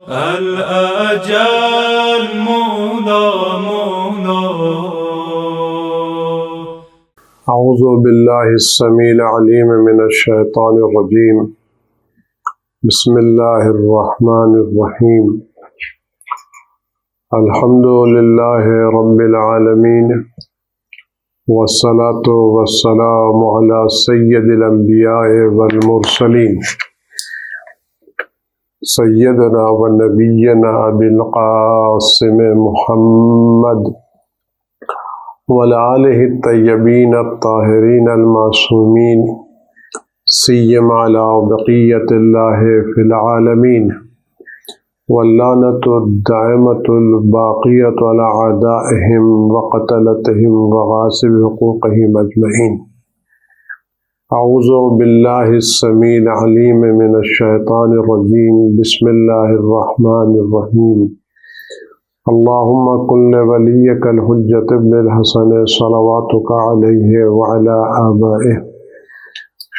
الأجل مولا مولا. اعوذ باللہ السمیع العلیم من الشیطان الرجیم. بسم اللہ الرحمن الرحیم. الحمد للہ رب العالمین والصلاة والسلام علی سید الانبیاء والمرسلین سیدنا و نبینا ابی القاسم محمد وعلی آلہ الطیبین الطاہرین المعصومین سیما علی بقیت اللہ فی العالمین واللعنۃ الدائمۃ الباقیۃ علی اعدائہم وقتلتہم وغاصب حقوقہم اجمعین. اعوذ باللہ السمیع العلیم من الشیطان الرجیم. بسم اللہ الرحمن الرحیم. اللہم کن ولیک الحجۃ ابن الحسن صلواتک علیہ وعلی آبائہ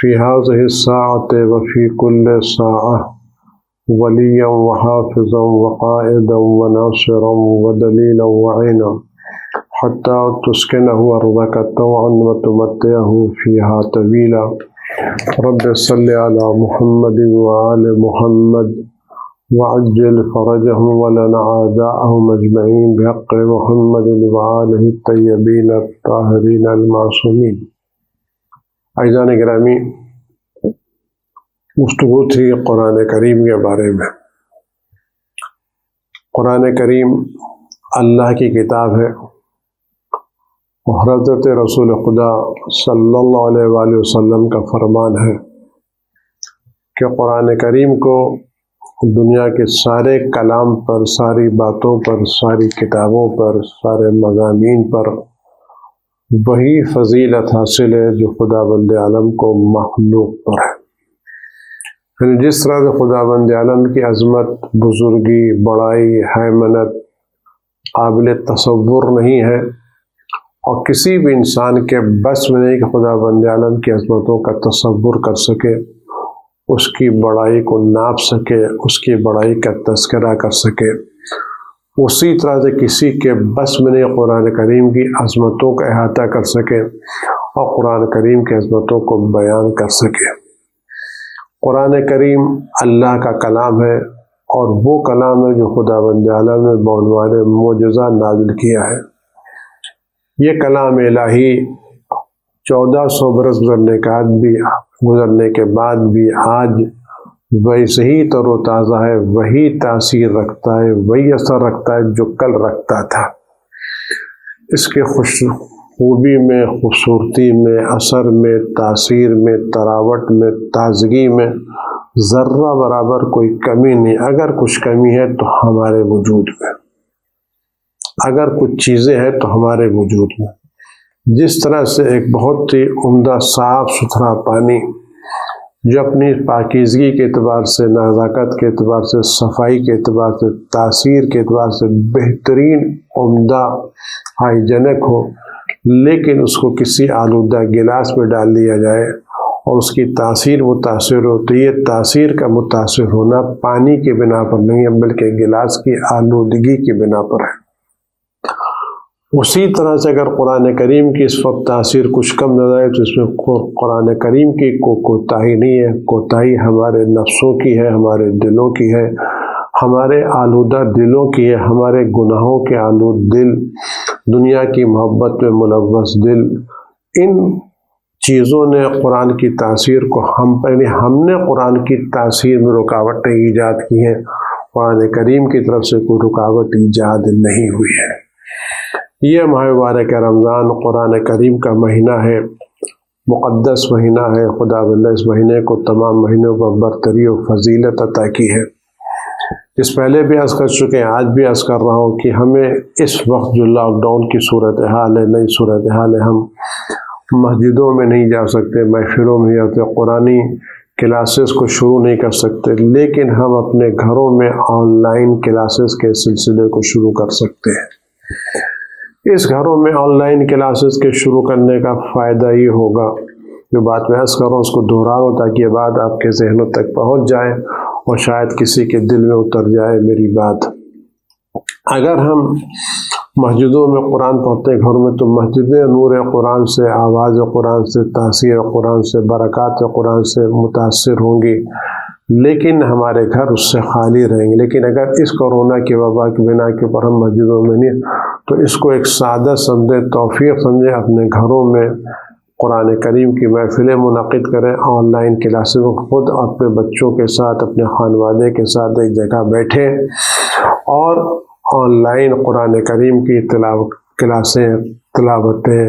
فی هذه الساعة وفی کل ساعة ولیا وحافظا وقائدا وناصرا ودلیلا وعینا حتی تسکنہ ارضک طوعا وتمتعہ فیہا طویلا. رب صل علی محمد وآل محمد وعجل فرجهم ولنا أعداءهم أجمعين بحق محمد وآلہ الطیبین الطاہرین المعصومین. عزیزان گرامی، گفتگو تھی قرآن کریم کے بارے میں. قرآن کریم اللہ کی کتاب ہے اور حضرت رسول خدا صلی اللہ علیہ وآلہ وسلم کا فرمان ہے کہ قرآن کریم کو دنیا کے سارے کلام پر، ساری باتوں پر، ساری کتابوں پر، سارے مضامین پر وہی فضیلت حاصل ہے جو خدا بند عالم کو مخلوق پر ہے. یعنی جس طرح سے خدا بند عالم کی عظمت، بزرگی، بڑائی، حیمنت قابل تصور نہیں ہے، اور کسی بھی انسان کے بس میں نہیں کہ خدا بند عالم کی عظمتوں کا تصور کر سکے، اس کی بڑائی کو ناپ سکے، اس کی بڑائی کا تذکرہ کر سکے. اسی طرح سے کسی کے بس میں نہیں قرآن کریم کی عظمتوں کا احاطہ کر سکے اور قرآن کریم کی عظمتوں کو بیان کر سکے. قرآن کریم اللہ کا کلام ہے، اور وہ کلام ہے جو خدا بند عالم نے بعنوان معجزہ نازل کیا ہے. یہ کلام الہی 1400 برس گزرنے کے بعد بھی آج ویسے ہی تر و تازہ ہے، وہی تاثیر رکھتا ہے، وہی اثر رکھتا ہے جو کل رکھتا تھا. اس کے خوبی میں، خوبصورتی میں، اثر میں، تاثیر میں، تراوٹ میں، تازگی میں ذرہ برابر کوئی کمی نہیں. اگر کچھ کمی ہے تو ہمارے وجود میں، اگر کچھ چیزیں ہیں تو ہمارے وجود میں. جس طرح سے ایک بہت ہی عمدہ صاف ستھرا پانی جو اپنی پاکیزگی کے اعتبار سے، نزاکت کے اعتبار سے، صفائی کے اعتبار سے، تاثیر کے اعتبار سے بہترین، عمدہ، ہائیجینک ہو، لیکن اس کو کسی آلودہ گلاس میں ڈال دیا جائے اور اس کی تاثیر متاثر ہو، تو یہ تاثیر کا متاثر ہونا پانی کی بنا پر نہیں ہے بلکہ گلاس کی آلودگی کی بنا پر ہے. اسی طرح سے اگر قرآن کریم کی اس وقت تاثیر کچھ کم نظر آئے تو اس میں قرآن کریم کی کوتاہی نہیں ہے. کوتاہی ہمارے نفسوں کی ہے، ہمارے دلوں کی ہے، ہمارے آلودہ دلوں کی ہے، ہمارے گناہوں کے آلود دل، دنیا کی محبت میں ملوث دل. ان چیزوں نے قرآن کی تاثیر کو ہم نے قرآن کی تاثیر میں رکاوٹیں ایجاد کی ہیں. قرآن کریم کی طرف سے کوئی رکاوٹ ایجاد نہیں ہوئی ہے. یہ ماہ مبارک رمضان قرآن کریم کا مہینہ ہے، مقدس مہینہ ہے. خدا بندہ اس مہینے کو تمام مہینوں پر برتری و فضیلت عطا کی ہے. اس پہلے بھی عرض کر چکے ہیں، آج بھی عرض کر رہا ہوں کہ ہمیں اس وقت جو لاک ڈاؤن کی صورتحال ہے، نئی صورتحال ہے، ہم مسجدوں میں نہیں جا سکتے، محفلوں میں نہیں جاتے، قرآنی کلاسز کو شروع نہیں کر سکتے، لیکن ہم اپنے گھروں میں آن لائن کلاسز کے سلسلے کو شروع کر سکتے ہیں. اس گھروں میں آن لائن کلاسز کے شروع کرنے کا فائدہ یہ ہوگا جو بات میں عرض کر رہا ہوں اس کو دہرا رہا ہوں تاکہ یہ بات آپ کے ذہنوں تک پہنچ جائے اور شاید کسی کے دل میں اتر جائے میری بات۔ اگر ہم مسجدوں میں قرآن پڑھتے ہیں گھروں میں، تو مسجدیں نور قرآن سے، آواز قرآن سے، تاثیر قرآن سے، برکات قرآن سے متاثر ہوں گی، لیکن ہمارے گھر اس سے خالی رہیں گے۔ لیکن اگر اس کورونا کی وبا کی بنا کے اوپر ہم مسجدوں میں نہیں، تو اس کو ایک سادہ سمجھے، توفیق سمجھے، اپنے گھروں میں قرآن کریم کی محفلیں منعقد کریں، آن لائن کلاسز کو خود اپنے بچوں کے ساتھ، اپنے خانوادے کے ساتھ ایک جگہ بیٹھیں اور آن لائن قرآن کریم کی کلاسیں، تلاوتیں،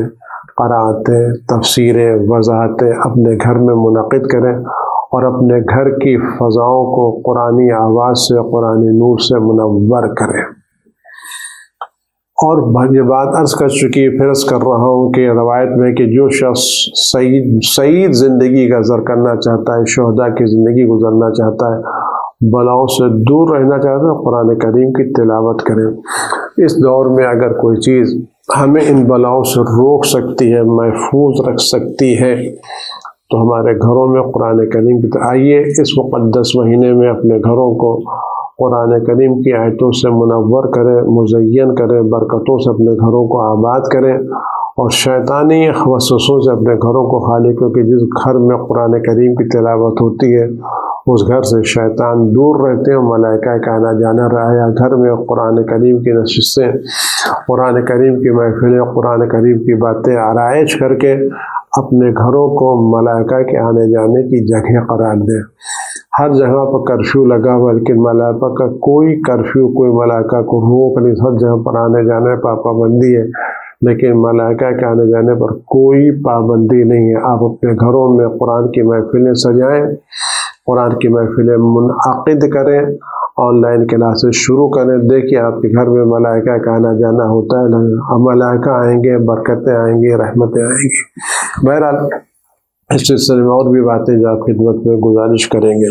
قرأتیں، تفسیریں، وضاحتیں اپنے گھر میں منعقد کریں اور اپنے گھر کی فضاؤں کو قرآنی آواز سے، قرآنی نور سے منور کریں۔ اور یہ بات عرض کر چکی، پھر عرض کر رہا ہوں کہ روایت میں کہ جو شخص سعید زندگی کا گزر کرنا چاہتا ہے، شہداء کی زندگی گزرنا چاہتا ہے، بلاؤں سے دور رہنا چاہتا ہے، قرآن کریم کی تلاوت کریں۔ اس دور میں اگر کوئی چیز ہمیں ان بلاؤں سے روک سکتی ہے، محفوظ رکھ سکتی ہے، تو ہمارے گھروں میں قرآن کریم کی آئیے اس مقدس مہینے میں اپنے گھروں کو قرآن کریم کی آیتوں سے منور کریں، مزین کریں، برکتوں سے اپنے گھروں کو آباد کریں اور شیطانی وسوسوں سے اپنے گھروں کو خالی، کیونکہ جس گھر میں قرآن کریم کی تلاوت ہوتی ہے اس گھر سے شیطان دور رہتے ہیں، ملائکہ کا آنا جانا رہا۔ گھر میں قرآن کریم کی نشستیں، قرآن کریم کی محفلیں، قرآن کریم کی باتیں آرائش کر کے اپنے گھروں کو ملائکہ کے آنے جانے کی جگہ قرار دیں۔ ہر جگہ پر کرفیو لگا ہوا، لیکن ملائکہ کا کوئی کرفیو، کوئی ملائکہ کو روک نہیں، ہر جگہ پر آنے جانے پر پابندی ہے، لیکن ملائکہ کے آنے جانے پر کوئی پابندی نہیں ہے۔ آپ اپنے گھروں میں قرآن کی محفلیں سجائیں، قرآن کی محفلیں منعقد کریں، آن لائن کلاسز شروع کریں۔ دیکھیے آپ کے گھر میں ملائکہ کا آنا جانا ہوتا ہے، ملائکہ آئیں گے، برکتیں آئیں گی، رحمتیں آئیں گی۔ بہرحال اس سلسلے میں اور بھی باتیں جو آپ خدمت میں گزارش کریں گے۔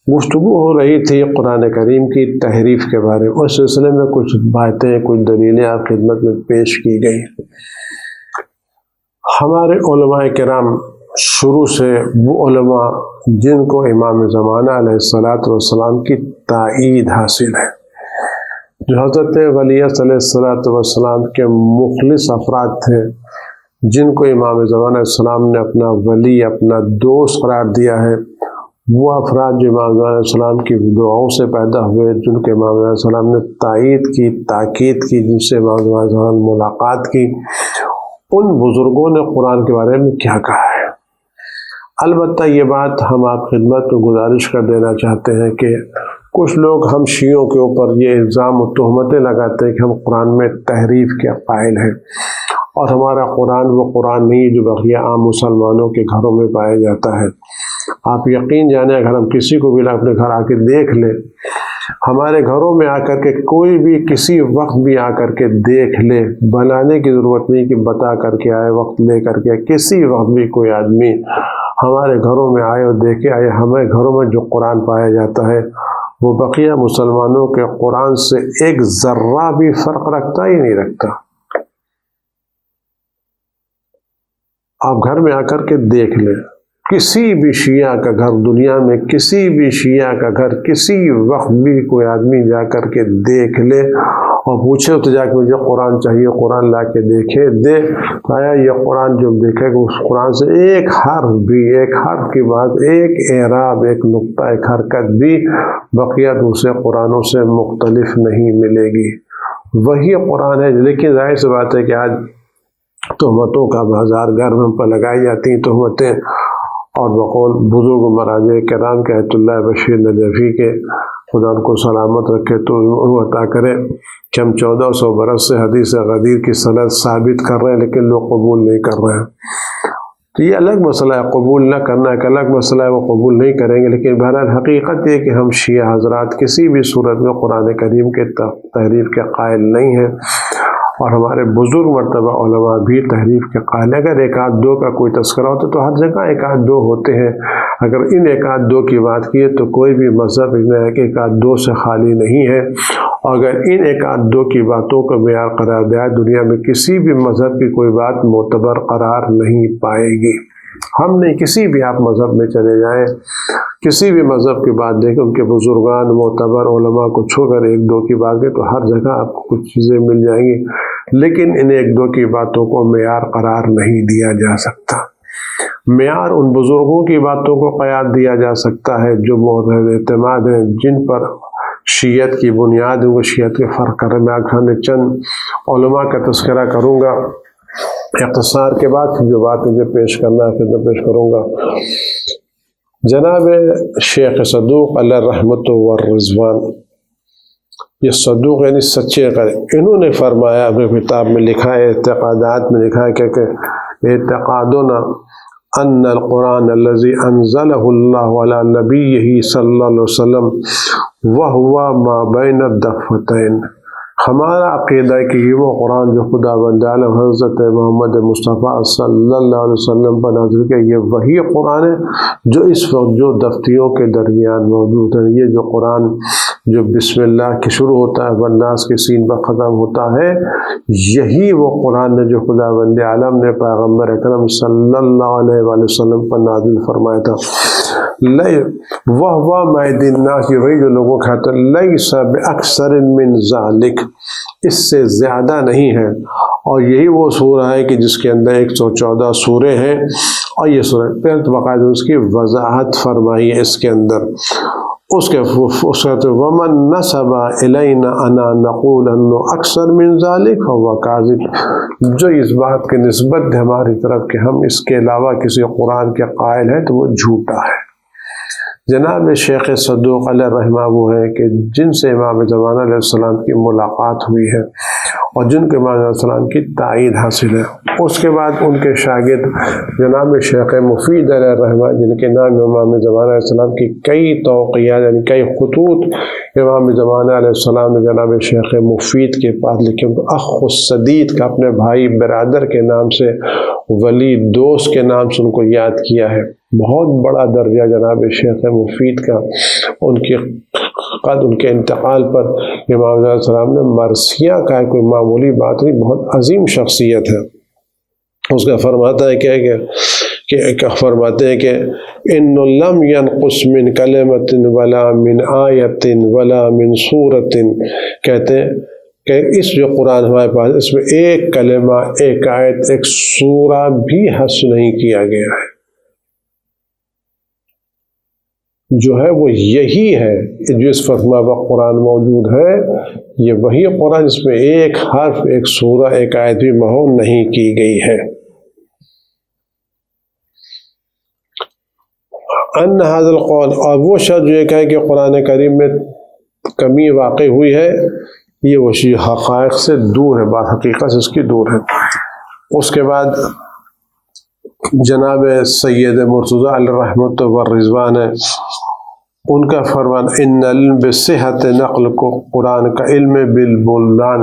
گفتگو ہو رہی تھی قرآن کریم کی تحریف کے بارے میں، اس سلسلے میں کچھ باتیں، کچھ دلیلیں آپ خدمت میں پیش کی گئی۔ ہمارے علماء کرام شروع سے وہ علماء جن کو امام زمانہ علیہ الصلاۃ والسلام کی تائید حاصل ہے، جو حضرت ولی علیہ الصلاۃ والسلام کے مخلص افراد تھے، جن کو امام زمانہ علیہ السلام نے اپنا ولی، اپنا دوست قرار دیا ہے، وہ افراد جو امام زمانہ علیہ السلام کی دعاؤں سے پیدا ہوئے، جن کے امام زمانہ علیہ السلام نے تائید کی، تاکید کی، جن سے امام زمانہ علیہ السلام نے ملاقات کی، ان بزرگوں نے قرآن کے بارے میں کیا کہا ہے۔ البتہ یہ بات ہم آپ خدمت کو گزارش کر دینا چاہتے ہیں کہ کچھ لوگ ہم شیعوں کے اوپر یہ الزام و تہمتیں لگاتے ہیں کہ ہم قرآن میں تحریف کے قائل ہیں، اور ہمارا قرآن وہ قرآن نہیں جو بقیہ عام مسلمانوں کے گھروں میں پایا جاتا ہے۔ آپ یقین جانیں، اگر ہم کسی کو بھی اپنے گھر آ کے دیکھ لیں، ہمارے گھروں میں آ کر کے کوئی بھی کسی وقت بھی آ کر کے دیکھ لے، بلانے کی ضرورت نہیں کہ بتا کر کے آئے، وقت لے کر کے، کسی وقت بھی کوئی آدمی ہمارے گھروں میں آئے اور دیکھے آئے، ہمارے گھروں میں جو قرآن پایا جاتا ہے وہ بقیہ مسلمانوں کے قرآن سے ایک ذرہ بھی فرق رکھتا ہی نہیں رکھتا۔ آپ گھر میں آ کر کے دیکھ لیں، کسی بھی شیعہ کا گھر، دنیا میں کسی بھی شیعہ کا گھر کسی وقت بھی کوئی آدمی جا کر کے دیکھ لے اور پوچھے تو جا کے مجھے قرآن چاہیے، قرآن لا کے دیکھے دے، آیا یہ قرآن جو دیکھے گا اس قرآن سے ایک حرف بھی، ایک حرف کی بات، ایک اعراب، ایک نقطہ، ایک حرکت بھی بقیہ دوسرے قرآنوں سے مختلف نہیں ملے گی۔ وہی قرآن ہے، لیکن ظاہر سی بات ہے کہ آج تہمتوں کا بازار گھر میں پر لگائی جاتی ہیں تہمتیں، اور بقول بزرگ مراجع کرام کے آیت اللہ بشیر نجفی کے، خدا ان کو سلامت رکھے، تو انہوں عطا کرے کہ ہم 1400 برس سے حدیث غدیر کی سند ثابت کر رہے ہیں، لیکن لوگ قبول نہیں کر رہے ہیں۔ تو یہ الگ مسئلہ ہے، قبول نہ کرنا ایک الگ مسئلہ ہے، وہ قبول نہیں کریں گے، لیکن بہرحال حقیقت یہ کہ ہم شیعہ حضرات کسی بھی صورت میں قرآن کریم کے تحریف کے قائل نہیں ہیں، اور ہمارے بزرگ مرتبہ علماء بھی تحریف کے قائل ہیں۔ اگر ایک آدھ دو کا کوئی تذکرہ ہوتا تو ہر جگہ ایک آدھ دو ہوتے ہیں، اگر ان ایک آدھ دو کی بات کی تو کوئی بھی مذہب ایک آدھ دو سے خالی نہیں ہے، اور اگر ان ایک آدھ دو کی باتوں کو معیار قرار دیا، دنیا میں کسی بھی مذہب کی کوئی بات معتبر قرار نہیں پائے گی۔ ہم نہیں، کسی بھی آپ مذہب میں چلے جائیں، کسی بھی مذہب کی بات دیکھیں، ان کے بزرگان معتبر علماء کو چھوڑ کر ایک دو کی بات کریں تو ہر جگہ آپ کو کچھ چیزیں مل جائیں گی، لیکن ان ایک دو کی باتوں کو معیار قرار نہیں دیا جا سکتا۔ معیار ان بزرگوں کی باتوں کو قرار دیا جا سکتا ہے جو معتبر اعتماد ہیں، جن پر شیعت کی بنیاد ہے، وہ شیعت کے فرق کر رہے ہیں۔ میں آخر چند علماء کا تذکرہ کروں گا اختصار کے بعد، جو بات مجھے پیش کرنا ہے پھر میں پیش کروں گا۔ جناب شیخ صدوق علیہ رحمت والرضوان، یہ صدوق یعنی سچے غیر، انہوں نے فرمایا، اپنے کتاب میں لکھا ہے، اعتقادات میں لکھا ہے کہ اعتقادنا ان القرآن الذي انزله الله على نبيه صلی اللہ علیہ وسلم وهو ما بین الدفتین، ہمارا عقیدہ ہے کہ یہ وہ قرآن جو خدا بند عالم حضرت محمد مصطفیٰ صلی اللہ علیہ وسلم پر نازل کیا، یہ وہی قرآن ہے جو اس وقت جو دفتیوں کے درمیان موجود ہے۔ یہ جو قرآن جو بسم اللہ کی شروع ہوتا ہے والناس کے سین پر ختم ہوتا ہے، یہی وہ قرآن ہے جو خدا بند عالم نے پیغمبر اکرم صلی اللہ علیہ وآلہ وسلم پر نازل فرمایا تھا۔ وہ مَعِدِ الناس، یہ وہی جو لوگوں کا ہے، لیس بأکثر من ذالک، اس سے زیادہ نہیں ہے۔ اور یہی وہ سورہ ہے کہ جس کے اندر 114 سورے ہیں، اور یہ سورہ پھر باقاعدہ اس کی وضاحت فرمائی ہے اس کے اندر۔ اس کے ومن نسب الینا انا نقول انه اکثر من ذلك فهو کاذب، جو اس بات کی نسبت ہے ہماری طرف کہ ہم اس کے علاوہ کسی قرآن کے قائل ہیں تو وہ جھوٹا ہے۔ جناب شیخ صدوق علیہ رحمہ وہ ہے کہ جن سے امام زمانہ علیہ السلام کی ملاقات ہوئی ہے اور جن کے امام علیہ السلام کی تائید حاصل ہے۔ اس کے بعد ان کے شاگرد جناب شیخ مفید علیہ رحمہ، جن کے نام امام زمانہ علیہ السلام کی کئی توقیات یعنی کئی خطوط امام زمانہ علیہ السلام نے جناب شیخ مفید کے پاس لکھے، ان کو اخ الصدید کا اپنے بھائی برادر کے نام سے، ولی دوست کے نام سے ان کو یاد کیا ہے۔ بہت بڑا درجہ جناب شیخ مفید کا، ان کے قد ان کے انتقال پر امام علیہ السلام نے مرثیہ کا ہے، کوئی معمولی بات نہیں، بہت عظیم شخصیت ہے۔ اس کا فرماتا ہے کہ فرماتے ہیں کہ ان لم ينقص من کلمۃ ولا من آیۃ ولا من سورۃ، کہتے ہیں کہ اس جو قرآن ہمارے پاس، اس میں ایک کلمہ، ایک آیت، ایک سورہ بھی حذف نہیں کیا گیا ہے۔ جو ہے وہ یہی ہے جو اس فتمہ پر قرآن موجود ہے، یہ وہی قرآن جس میں ایک حرف، ایک سورہ، ایک آیت بھی محو نہیں کی گئی ہے۔ ان ھذا القول، اور وہ شخص جو یہ کہے کہ قرآن کریم میں کمی واقع ہوئی ہے، یہ وہ حقائق سے دور ہے، بات حقیقت سے اس کی دور ہے۔ اس کے بعد جناب سید مرتضیٰ علیہ رحمت والرضوان ہے، ان کا فرمان ان علم بصحت نقل کو، قرآن کا علم بالبلدان،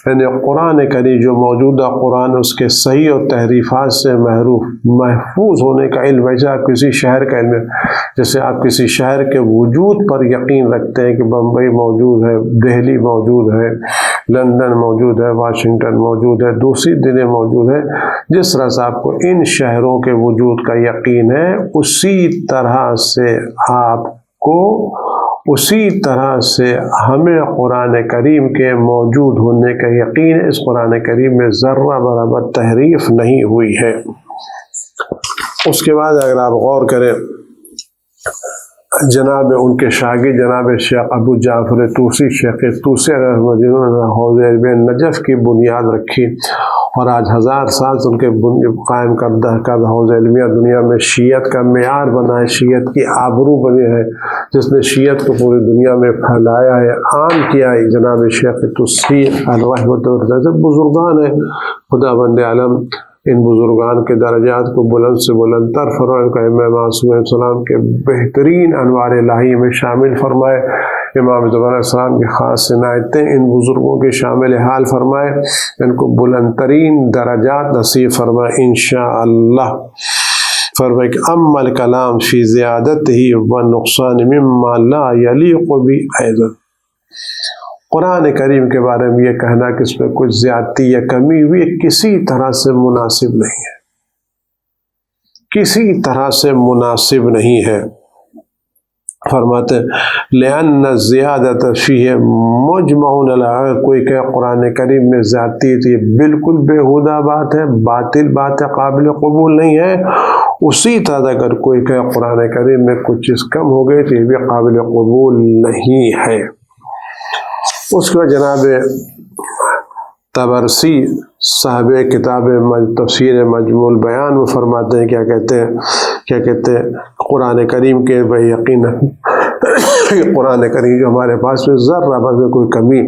یعنی قرآن کریم جو موجودہ قرآن اس کے صحیح اور تحریفات سے محفوظ ہونے کا علم، ویسے آپ کسی شہر کا علم، جیسے آپ کسی شہر کے وجود پر یقین رکھتے ہیں کہ بمبئی موجود ہے، دہلی موجود ہے، لندن موجود ہے، واشنگٹن موجود ہے، دوسری دنیا موجود ہے، جس طرح سے آپ کو ان شہروں کے وجود کا یقین ہے، اسی طرح سے آپ کو، اسی طرح سے ہمیں قرآن کریم کے موجود ہونے کا یقین ہے۔ اس قرآن کریم میں ذرہ برابر تحریف نہیں ہوئی ہے۔ اس کے بعد اگر آپ غور کریں، جناب ان کے شاگرد جناب شیخ ابو جعفر طوسی، شیخ طوسی جنہوں نے حوض علم نجف کی بنیاد رکھی، اور آج 1000 سال سے ان کے قائم کردہ حوض علمیہ دنیا میں شیعت کا معیار بنا ہے، شیعت کی آبرو بنی ہے، جس نے شیعت کو پوری دنیا میں پھیلایا ہے، عام کیا ہے۔ جناب شیخ طوسی الرحمۃ اللہ بزرگان ہیں، خدا بند عالم ان بزرگان کے درجات کو بلند سے بلند تر فرمائے، امام معصوم علیہ السلام کے بہترین انوار الہی میں شامل فرمائے، امام زمان علیہ السلام کی خاص عنایتیں ان بزرگوں کے شامل حال فرمائے، ان کو بلند ترین درجات نصیب فرمائے انشاءاللہ۔ فرمائے کہ اما الکلام فی زیادتہ و نقصان مما لا یلیق بی ایضا، قرآن کریم کے بارے میں یہ کہنا کہ اس میں کچھ زیادتی یا کمی ہوئی کسی طرح سے مناسب نہیں ہے، کسی طرح سے مناسب نہیں ہے۔ فرماتے لأن الزیادۃ فیہ مجمع علیہ، کوئی کہ قرآن کریم میں زیادتی تو یہ بالکل بیہودہ بات ہے، باطل بات ہے، قابل قبول نہیں ہے۔ اسی طرح اگر کوئی کہ قرآن کریم میں کچھ چیز کم ہو گئی تو یہ بھی قابل قبول نہیں ہے۔ اس کے بعد جناب طبرسی صاحب کتاب تفسیر مجموع البیان وہ فرماتے ہیں کیا کہتے ہیں قرآن کریم کے بے یقینا قرآن کریم جو ہمارے پاس میں ذرہ بھر کوئی کمی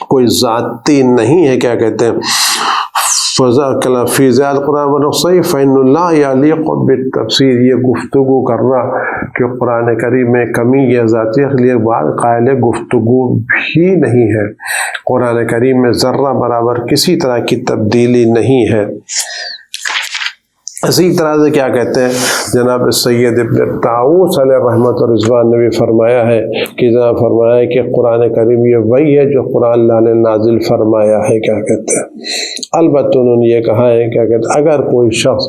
کوئی ذاتی نہیں ہے، کیا کہتے ہیں فی ذیل قرآن ونقصی فإن اللہ یلیق بالتفسیر، یہ گفتگو کرنا کہ قرآن کریم میں کمی یا ذاتی اخلیق بعد قائل گفتگو بھی نہیں ہے۔ قرآن کریم میں ذرہ برابر کسی طرح کی تبدیلی نہیں ہے۔ اسی طرح سے کیا کہتے ہیں جناب سید ابن طاؤس علیہ رحمت و رضوان نے بھی فرمایا ہے کہ جناب فرمایا ہے کہ قرآن کریم یہ وہی ہے جو قرآن اللہ نے نازل فرمایا ہے، کیا کہتے ہیں۔ البتہ انہوں نے یہ کہا ہے کیا کہتے ہیں اگر کوئی شخص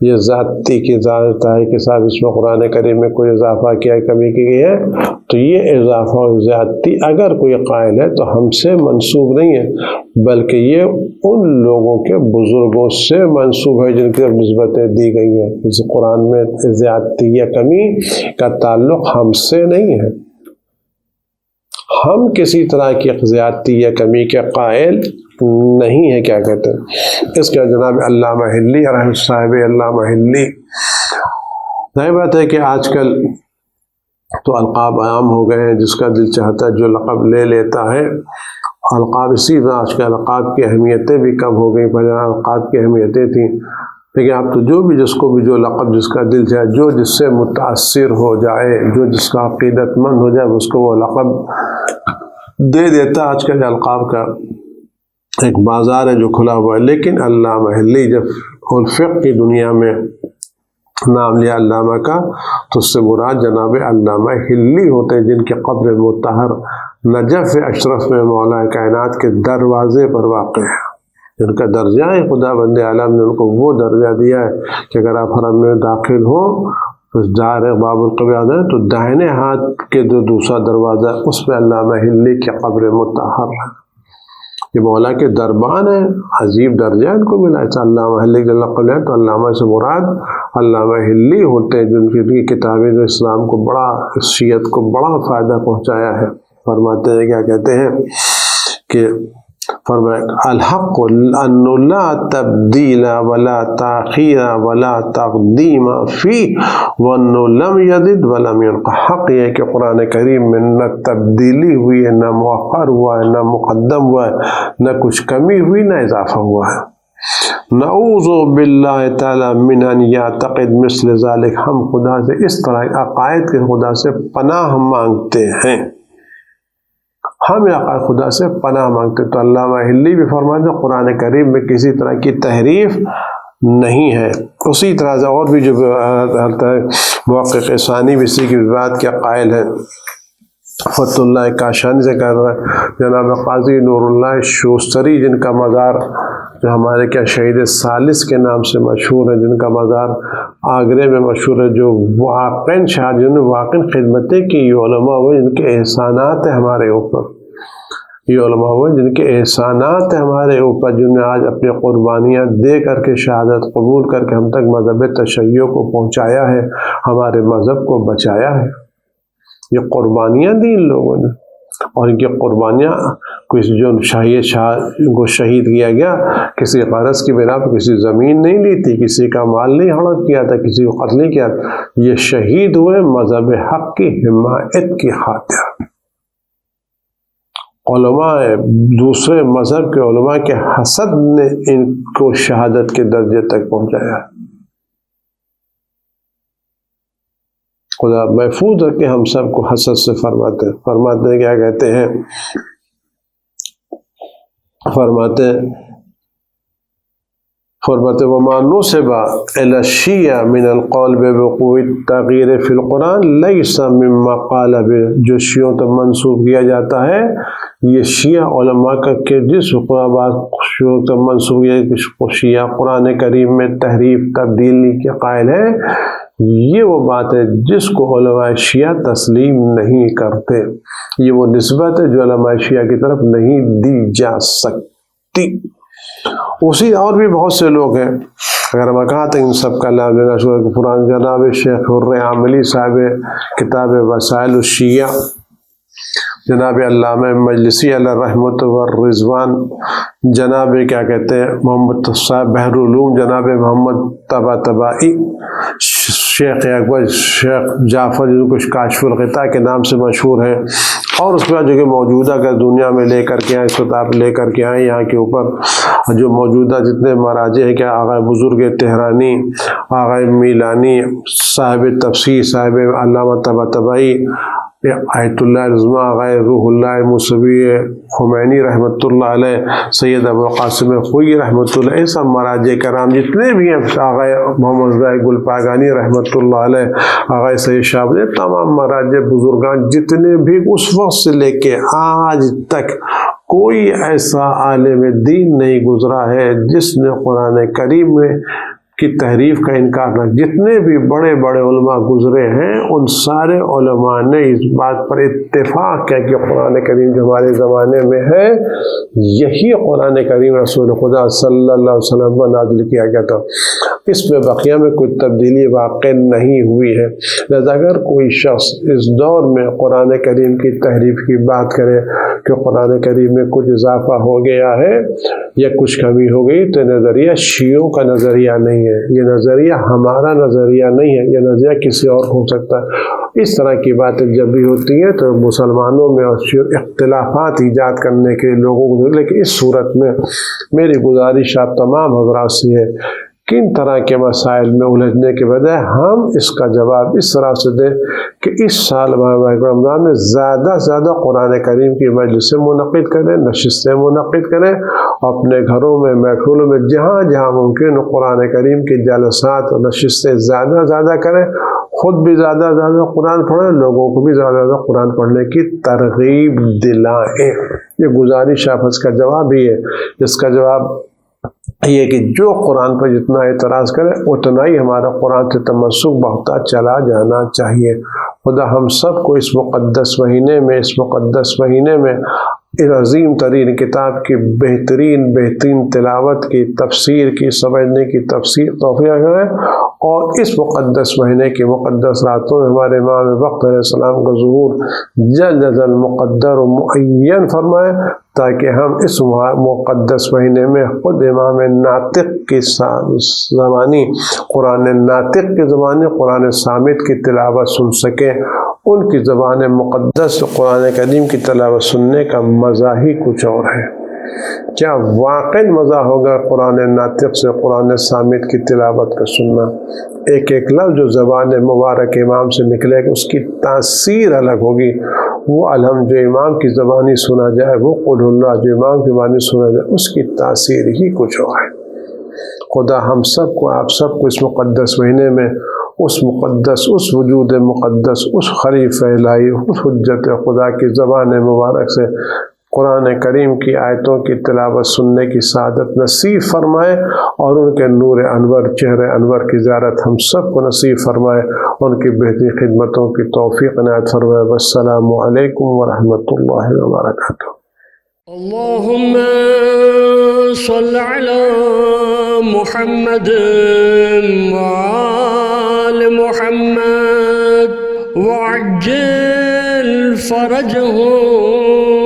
یہ ذاتی کی ذات ہے کہ صاحب اس میں قرآن کریم میں کوئی اضافہ کیا ہے، کمی کی گئی ہے، تو یہ اضافہ اور زیادتی اگر کوئی قائل ہے تو ہم سے منسوب نہیں ہے، بلکہ یہ ان لوگوں کے بزرگوں سے منسوب ہے جن کی نسبتیں دی گئی ہیں۔ اس قرآن میں زیادتی یا کمی کا تعلق ہم سے نہیں ہے، ہم کسی طرح کی زیادتی یا کمی کے قائل نہیں ہے، کیا کہتے ہیں۔ اس کا جناب علامہ حلی رحمۃ صاحب علامہ حلی، ظاہر بات ہے کہ آج کل تو القاب عام ہو گئے ہیں، جس کا دل چاہتا ہے جو لقب لے لیتا ہے۔ القاب اسی طرح آج کل القاب کی اہمیتیں بھی کم ہو گئی، پہلے القاب کی اہمیتیں تھیں، لیکن اب تو جو بھی جس کو بھی جو لقب جس کا دل چاہے، جو جس سے متاثر ہو جائے، جو جس کا عقیدت مند ہو جائے، اس کو وہ لقب دے دیتا۔ آج کل القاب کا ایک بازار ہے جو کھلا ہوا ہے۔ لیکن علامہ حلی جب فقہ کی دنیا میں نام لیا علامہ کا تو اس سے مراد جناب علامہ حلی ہوتے ہیں، جن کے قبر مطہر نجف اشرف میں مولا کائنات کے دروازے پر واقع ہے، جن کا درجہ ہے خدا بند عالم نے ان کو وہ درجہ دیا ہے کہ اگر آپ حرم میں داخل ہوں تو دار باب القبر ہے تو دائنے ہاتھ کے جو دوسرا دروازہ ہے اس پہ علامہ حلی کی قبر مطہر ہے۔ یہ مولا کے دربان ہے، عجیب درجہ ان کو ملا ہے علامہ حلی کے لقب ہے۔ تو علامہ سے مراد علامہ حلی ہوتے ہیں جن کی کتابیں جو اسلام کو بڑا، شیعت کو بڑا فائدہ پہنچایا ہے۔ فرماتے ہیں کیا کہتے ہیں کہ فرمایا الحق ان لا تبدیل ولا تاخیر ولا تقدیم فی وان لم یزد ولم ينقص، حق یہ کہ قرآن کریم میں نہ تبدیلی ہوئی ہے، نہ مؤخر ہوا ہے، نہ مقدم ہوا ہے، نہ کچھ کمی ہوئی نہ اضافہ ہوا ہے۔ نعوذ باللہ تعالی من ان یعتقد مثل ذلک، ہم خدا سے اس طرح عقائد کے خدا سے پناہ مانگتے ہیں، ہم عقائد خدا سے پناہ مانگتے ہیں۔ تو علامہ حلی بھی فرماتے ہیں قرآن کریم میں کسی طرح کی تحریف نہیں ہے۔ اسی طرح سے اور بھی جو محقق ثانی بھی اسی کی بات کے قائل ہیں، فتح اللہ کاشانی سے کہہ رہا ہے جناب قاضی نور اللہ شوستری، جن کا مزار جو ہمارے کیا شہید ثالث کے نام سے مشہور ہے، جن کا مزار آگرے میں مشہور ہے، جو واقعاً شاہ جن نے واقعاً خدمتیں کی، یہ علماء ہوئے جن کے احسانات ہیں ہمارے اوپر، یہ علماء ہوئے جن کے احسانات ہیں ہمارے اوپر، جن نے آج اپنی قربانیاں دے کر کے شہادت قبول کر کے ہم تک مذہب تشیع کو پہنچایا ہے، ہمارے مذہب کو بچایا ہے۔ یہ قربانیاں دی ان لوگوں نے، اور ان کی قربانیاں کسی جو شاہ کو شہید کیا گیا کسی غرض کی بنا پر کسی زمین نہیں لی تھی، کسی کا مال نہیں ہڑپ کیا تھا، کسی کو قتل نہیں کیا تھا، یہ شہید ہوئے مذہب حق کی حمایت کی خاطر۔ علماء دوسرے مذہب کے علماء کے حسد نے ان کو شہادت کے درجے تک پہنچایا۔ خدا محفوظ رکھے ہم سب کو حسد سے۔ فرماتے ہیں کیا کہتے ہیں، فرماتے وما نسب الى الشیعہ من القول بوقوع التغییر فی القرآن لیس مما قال به، جو شیعوں تک منسوب کیا جاتا ہے یہ شیعہ علماء کا کہ جس بات منسوخ شیعہ قرآن کریم میں تحریف تبدیلی کے قائل ہے، یہ وہ بات ہے جس کو علماء شیعہ تسلیم نہیں کرتے، یہ وہ نسبت ہے جو علماء شیعہ کی طرف نہیں دی جا سکتی۔ اسی اور بھی بہت سے لوگ ہیں، اگر میں کہا تو ان سب کا نام لینا شروع پرانے جناب شیخ حر عاملی صاحب کتاب وسائل الشیعہ، جناب علامہ مجلسی علیہ رحمت والرضوان، جناب کیا کہتے ہیں محمد صاحب بحر العلوم، جناب محمد طباطبائی، شیخ اکبر شیخ جعفر جو کچھ کاشف الغطاء کے نام سے مشہور ہے، اور اس کے بعد جو کہ موجودہ کا دنیا میں لے کر کے آئے، اس کتاب لے کر کے آئے یہاں کے اوپر جو موجودہ جتنے مراجع ہیں، کیا آغا بزرگ تہرانی، آغا میلانی، صاحب تفسیر صاحب علامہ طباطبائی، آیت اللہ رضوان، آغا روح اللہ موسوی خمینی رحمۃ اللہ علیہ، سید ابو القاسم خوئی رحمۃ اللہ، یہ سب مراجع کرام جتنے بھی ہیں، آغا محمد رضا گل پاگانی رحمۃ اللہ علیہ، آغا سید شاہ، تمام مراجع بزرگان جتنے بھی اس وقت سے لے کے آج تک کوئی ایسا عالم دین نہیں گزرا ہے جس نے قرآن کریم میں کی تحریف کا انکار نہ، جتنے بھی بڑے بڑے علماء گزرے ہیں ان سارے علماء نے اس بات پر اتفاق کیا کہ قرآن کریم جو ہمارے زمانے میں ہے یہی قرآن کریم رسول خدا صلی اللہ علیہ وسلم پر نازل کیا گیا تھا، اس میں بقیہ میں کوئی تبدیلی واقع نہیں ہوئی ہے۔ لہذا اگر کوئی شخص اس دور میں قرآن کریم کی تحریف کی بات کرے کہ قرآن کریم میں کچھ اضافہ ہو گیا ہے یا کچھ کمی ہو گئی، تو نظریہ شیعوں کا نظریہ نہیں ہے، یہ نظریہ ہمارا نظریہ نہیں ہے، یہ نظریہ کسی اور ہو سکتا ہے۔ اس طرح کی باتیں جب بھی ہوتی ہیں تو مسلمانوں میں اختلافات ایجاد کرنے کے لوگوں کو، لیکن اس صورت میں میری گزارش آپ تمام حضرات سے ہے کن طرح کے مسائل میں الجھنے کے بجائے ہم اس کا جواب اس طرح سے دیں کہ اس سال رمضان میں زیادہ سے زیادہ قرآن کریم کی مجلسیں منعقد کریں، نشستیں منعقد کریں، اپنے گھروں میں محفلوں میں جہاں جہاں ممکن قرآن کریم کی جلسات اور نشستیں زیادہ سے زیادہ کریں، خود بھی زیادہ سے زیادہ قرآن پڑھیں، لوگوں کو بھی زیادہ سے زیادہ قرآن پڑھنے کی ترغیب دلائیں۔ یہ گزارش آپ اس کا جواب ہی ہے، اس کا جواب یہ کہ جو قرآن پر جتنا اعتراض کرے اتنا ہی ہمارا قرآن سے تمسک بڑھتا چلا جانا چاہیے۔ خدا ہم سب کو اس مقدس مہینے میں اس عظیم ترین کتاب کی بہترین تلاوت کی، تفسیر کی، سمجھنے کی تفسیر توفیق کرے، اور اس مقدس مہینے کی مقدس راتوں میں ہمارے امام وقت علیہ السلام کا ظہور جلد از جلد مقدر و معین فرمائے، تاکہ ہم اس مقدس مہینے میں خود امام ناطق کی زبانی، قرآن ناطق کی زبانی، قرآن صامت کی تلاوت سن سکیں۔ ان کی زبان مقدس قرآن کریم کی تلاوت سننے کا مزہ ہی کچھ اور ہے۔ کیا واقعی مزہ ہوگا قرآن ناطق سے قرآن صامت کی تلاوت کا سننا، ایک ایک لفظ جو زبان مبارک امام سے نکلے گا اس کی تاثیر الگ ہوگی۔ وہ الحمد جو امام کی زبانی سنا جائے، وہ قل اللہ جو امام کی زبانی سنا جائے، اس کی تاثیر ہی کچھ اور ہے۔ خدا ہم سب کو، آپ سب کو اس مقدس مہینے میں اس وجود مقدس، اس خلیفہ الہی، اس حجت خدا کی زبان مبارک سے قرآن کریم کی آیتوں کی تلاوت سننے کی سعادت نصیب فرمائے، اور ان کے نور انور، چہرے انور کی زیارت ہم سب کو نصیب فرمائے، ان کی بہترین خدمتوں کی توفیق عنایت فرمائے۔ والسلام علیکم ورحمۃ اللہ وبرکاتہ۔ اللهم صل على محمد وآل محمد وعجل فرجهم